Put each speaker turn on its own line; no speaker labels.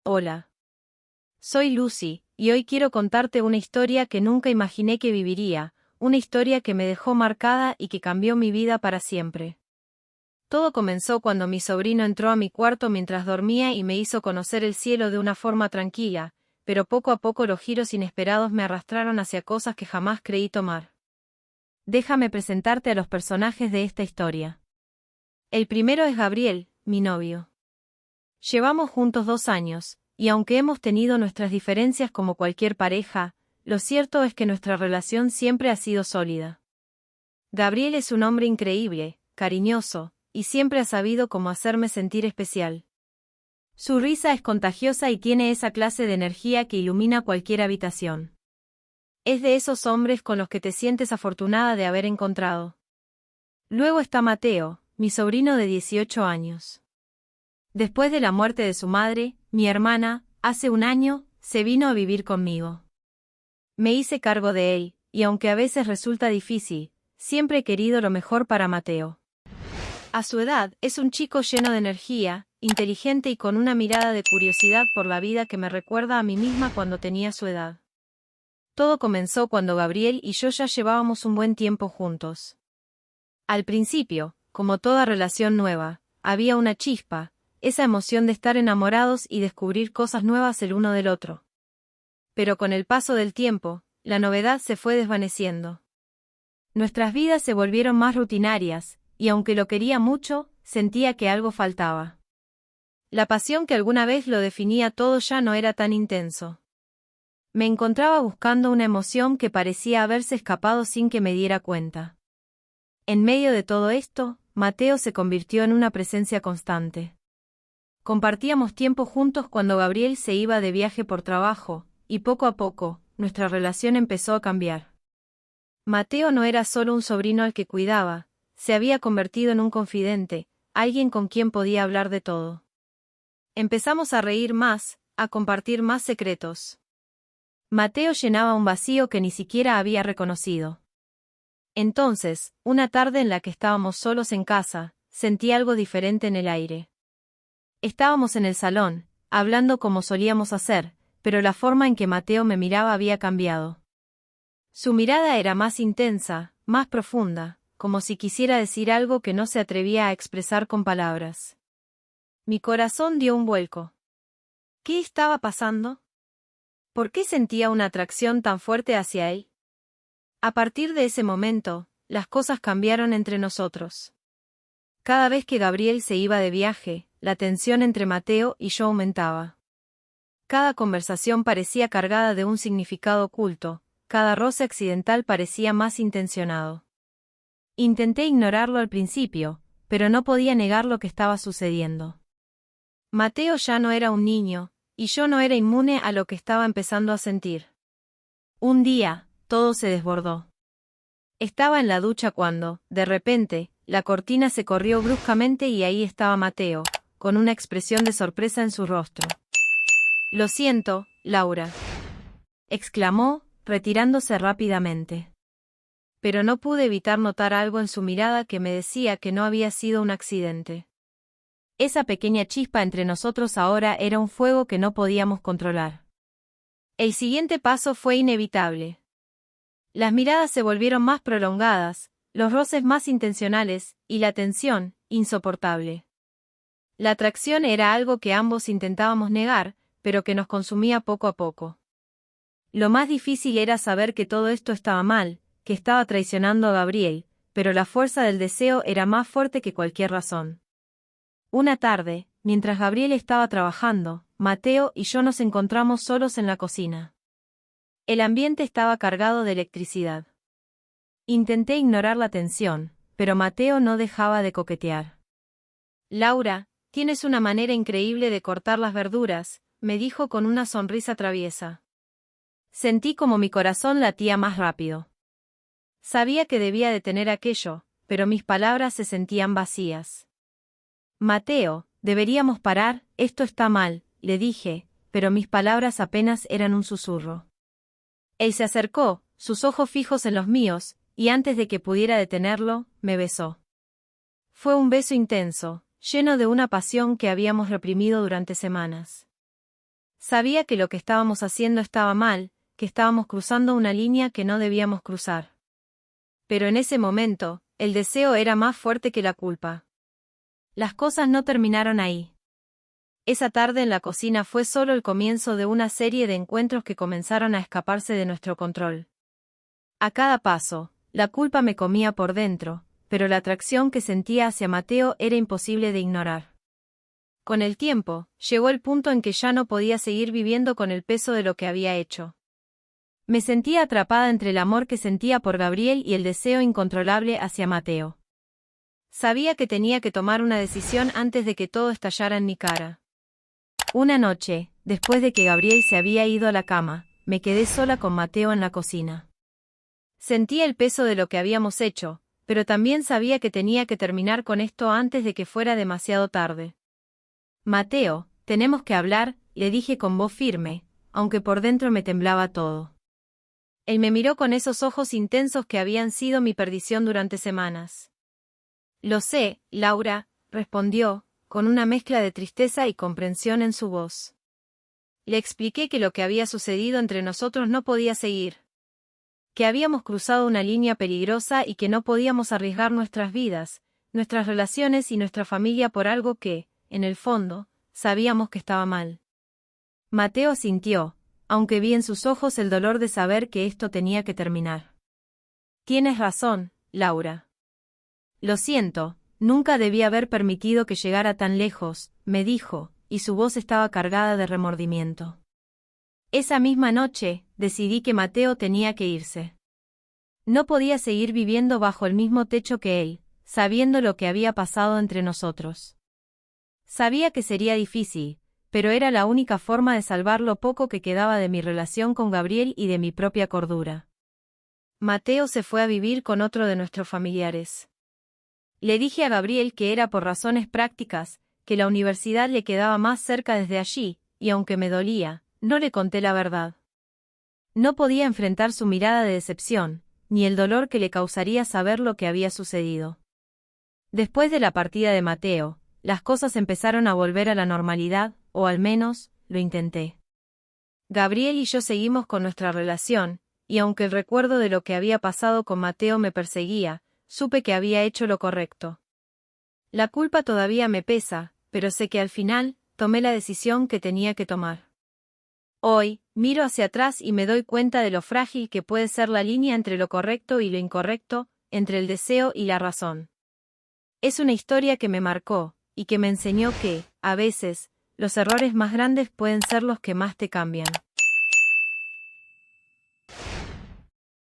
Hola. Soy Lucy, y hoy quiero contarte una historia que nunca imaginé que viviría, una historia que me dejó marcada y que cambió mi vida para siempre. Todo comenzó cuando mi sobrino entró a mi cuarto mientras dormía y me hizo conocer el cielo de una forma tranquila, pero poco a poco los giros inesperados me arrastraron hacia cosas que jamás creí tomar. Déjame presentarte a los personajes de esta historia. El primero es Gabriel, mi novio. Llevamos juntos 2 años, y aunque hemos tenido nuestras diferencias como cualquier pareja, lo cierto es que nuestra relación siempre ha sido sólida. Gabriel es un hombre increíble, cariñoso, y siempre ha sabido cómo hacerme sentir especial. Su risa es contagiosa y tiene esa clase de energía que ilumina cualquier habitación. Es de esos hombres con los que te sientes afortunada de haber encontrado. Luego está Mateo, mi sobrino de 18 años. Después de la muerte de su madre, mi hermana, hace 1 año, se vino a vivir conmigo. Me hice cargo de él, y aunque a veces resulta difícil, siempre he querido lo mejor para Mateo. A su edad, es un chico lleno de energía, inteligente y con una mirada de curiosidad por la vida que me recuerda a mí misma cuando tenía su edad. Todo comenzó cuando Gabriel y yo ya llevábamos un buen tiempo juntos. Al principio, como toda relación nueva, había una chispa, esa emoción de estar enamorados y descubrir cosas nuevas el uno del otro. Pero con el paso del tiempo, la novedad se fue desvaneciendo. Nuestras vidas se volvieron más rutinarias, y aunque lo quería mucho, sentía que algo faltaba. La pasión que alguna vez lo definía todo ya no era tan intenso. Me encontraba buscando una emoción que parecía haberse escapado sin que me diera cuenta. En medio de todo esto, Mateo se convirtió en una presencia constante. Compartíamos tiempo juntos cuando Gabriel se iba de viaje por trabajo, y poco a poco, nuestra relación empezó a cambiar. Mateo no era solo un sobrino al que cuidaba, se había convertido en un confidente, alguien con quien podía hablar de todo. Empezamos a reír más, a compartir más secretos. Mateo llenaba un vacío que ni siquiera había reconocido. Entonces, una tarde en la que estábamos solos en casa, sentí algo diferente en el aire. Estábamos en el salón, hablando como solíamos hacer, pero la forma en que Mateo me miraba había cambiado. Su mirada era más intensa, más profunda, como si quisiera decir algo que no se atrevía a expresar con palabras. Mi corazón dio un vuelco. ¿Qué estaba pasando? ¿Por qué sentía una atracción tan fuerte hacia él? A partir de ese momento, las cosas cambiaron entre nosotros. Cada vez que Gabriel se iba de viaje, la tensión entre Mateo y yo aumentaba. Cada conversación parecía cargada de un significado oculto, cada roce accidental parecía más intencionado. Intenté ignorarlo al principio, pero no podía negar lo que estaba sucediendo. Mateo ya no era un niño, y yo no era inmune a lo que estaba empezando a sentir. Un día, todo se desbordó. Estaba en la ducha cuando, de repente, la cortina se corrió bruscamente y ahí estaba Mateo, con una expresión de sorpresa en su rostro. «Lo siento, Laura», exclamó, retirándose rápidamente. Pero no pude evitar notar algo en su mirada que me decía que no había sido un accidente. Esa pequeña chispa entre nosotros ahora era un fuego que no podíamos controlar. El siguiente paso fue inevitable. Las miradas se volvieron más prolongadas, los roces más intencionales, y la tensión, insoportable. La atracción era algo que ambos intentábamos negar, pero que nos consumía poco a poco. Lo más difícil era saber que todo esto estaba mal, que estaba traicionando a Gabriel, pero la fuerza del deseo era más fuerte que cualquier razón. Una tarde, mientras Gabriel estaba trabajando, Mateo y yo nos encontramos solos en la cocina. El ambiente estaba cargado de electricidad. Intenté ignorar la tensión, pero Mateo no dejaba de coquetear. «Laura, tienes una manera increíble de cortar las verduras», me dijo con una sonrisa traviesa. Sentí como mi corazón latía más rápido. Sabía que debía detener aquello, pero mis palabras se sentían vacías. «Mateo, deberíamos parar, esto está mal», le dije, pero mis palabras apenas eran un susurro. Él se acercó, sus ojos fijos en los míos, y antes de que pudiera detenerlo, me besó. Fue un beso intenso, lleno de una pasión que habíamos reprimido durante semanas. Sabía que lo que estábamos haciendo estaba mal, que estábamos cruzando una línea que no debíamos cruzar. Pero en ese momento, el deseo era más fuerte que la culpa. Las cosas no terminaron ahí. Esa tarde en la cocina fue solo el comienzo de una serie de encuentros que comenzaron a escaparse de nuestro control. A cada paso, la culpa me comía por dentro, pero la atracción que sentía hacia Mateo era imposible de ignorar. Con el tiempo, llegó el punto en que ya no podía seguir viviendo con el peso de lo que había hecho. Me sentía atrapada entre el amor que sentía por Gabriel y el deseo incontrolable hacia Mateo. Sabía que tenía que tomar una decisión antes de que todo estallara en mi cara. Una noche, después de que Gabriel se había ido a la cama, me quedé sola con Mateo en la cocina. Sentía el peso de lo que habíamos hecho, pero también sabía que tenía que terminar con esto antes de que fuera demasiado tarde. Mateo, tenemos que hablar, le dije con voz firme, aunque por dentro me temblaba todo. Él me miró con esos ojos intensos que habían sido mi perdición durante semanas. Lo sé, Laura, respondió, con una mezcla de tristeza y comprensión en su voz. Le expliqué que lo que había sucedido entre nosotros no podía seguir. Que habíamos cruzado una línea peligrosa y que no podíamos arriesgar nuestras vidas, nuestras relaciones y nuestra familia por algo que, en el fondo, sabíamos que estaba mal. Mateo asintió, aunque vi en sus ojos el dolor de saber que esto tenía que terminar. Tienes razón, Laura. Lo siento, nunca debí haber permitido que llegara tan lejos, me dijo, y su voz estaba cargada de remordimiento. Esa misma noche, decidí que Mateo tenía que irse. No podía seguir viviendo bajo el mismo techo que él, sabiendo lo que había pasado entre nosotros. Sabía que sería difícil, pero era la única forma de salvar lo poco que quedaba de mi relación con Gabriel y de mi propia cordura. Mateo se fue a vivir con otro de nuestros familiares. Le dije a Gabriel que era por razones prácticas, que la universidad le quedaba más cerca desde allí, y aunque me dolía, no le conté la verdad. No podía enfrentar su mirada de decepción, ni el dolor que le causaría saber lo que había sucedido. Después de la partida de Mateo, las cosas empezaron a volver a la normalidad, o al menos, lo intenté. Gabriel y yo seguimos con nuestra relación, y aunque el recuerdo de lo que había pasado con Mateo me perseguía, supe que había hecho lo correcto. La culpa todavía me pesa, pero sé que al final, tomé la decisión que tenía que tomar. Hoy, miro hacia atrás y me doy cuenta de lo frágil que puede ser la línea entre lo correcto y lo incorrecto, entre el deseo y la razón. Es una historia que me marcó, y que me enseñó que, a veces, los errores más grandes pueden ser los que más te cambian.